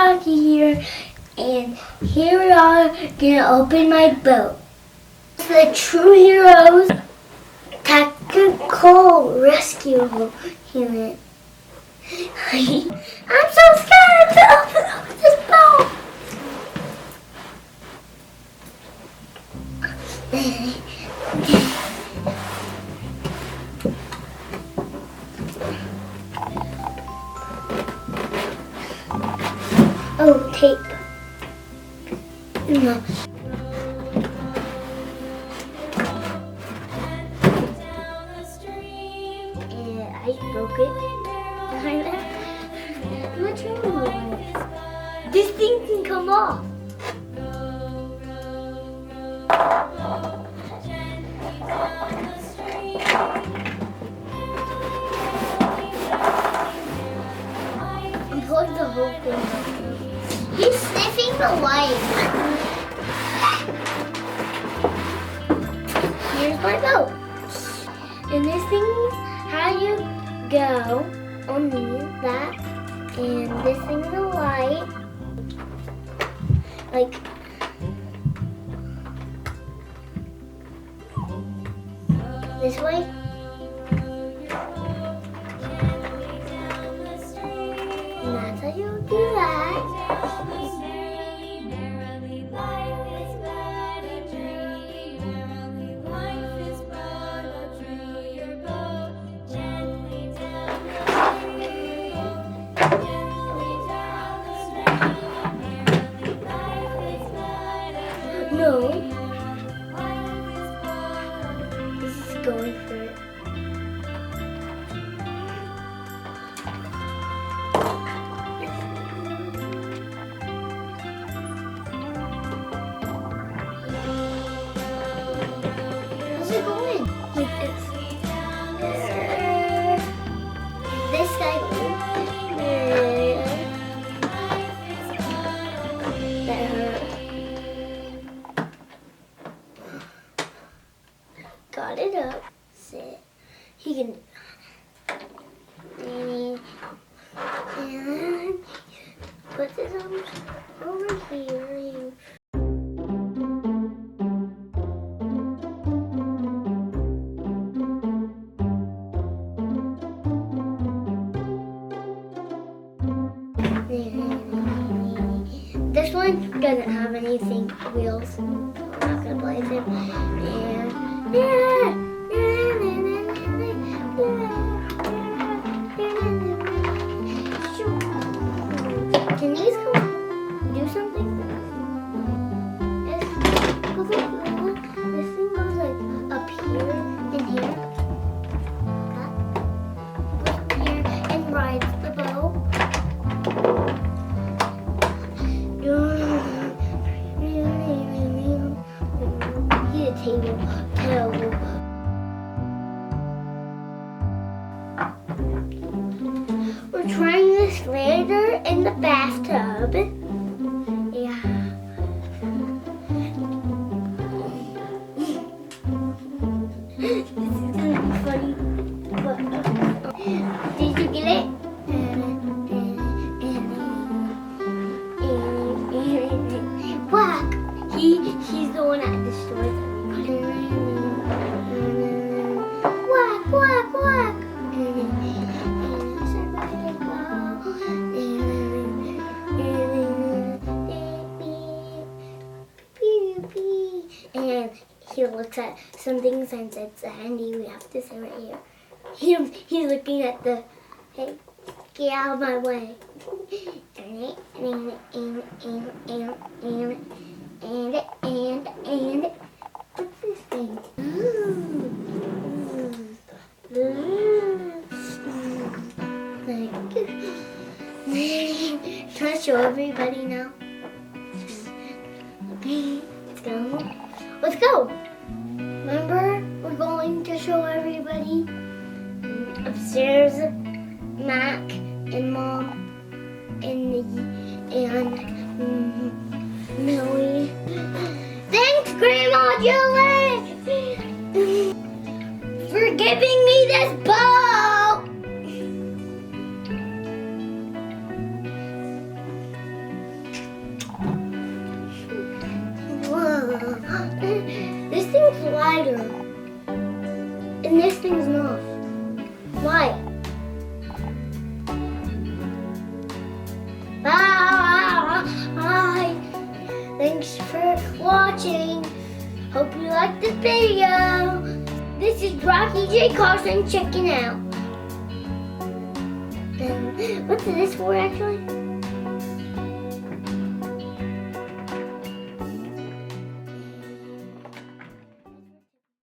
Rocky here, and here we are gonna open my boat. The True Heroes Tactical Rescue Unit. I'm so scared to open up this boat. Oh, tape. No. And I broke it. What's wrong with it? This thing can come off. Unplug the whole thing. He's sniffing the light. Here's my boat. And this thing's how you go on that. And this thing's the light. Like this way. And that's how you do that. No. This is going for it. How's it going? Like this. This side. That hurt. Got it up. Sit. He can. And put this over here. This one doesn't have anything wheels. I'm not gonna play with it. Can these come do something? This thing goes like up here and here. Goes up here and rides the boat. He's a table. We're trying this later in the bathtub. Yeah. This is gonna be funny. Did you get it? Whack! He's the one that destroys everybody. Whack, whack, whack! And he looks at some things and says, Sandy, we have to sit right here. He's looking at the, hey, get out of my way. And what's this thing? Can I show everybody now? Okay, let's go. Let's go! Remember, we're going to show everybody upstairs, Mac and Mom and Millie. Thanks, Grandma Julie, for giving me this boat. slider. And this thing's not. Why? Bye. Thanks for watching. Hope you liked this video. This is Rocky J. Carson checking out. And what's this for actually?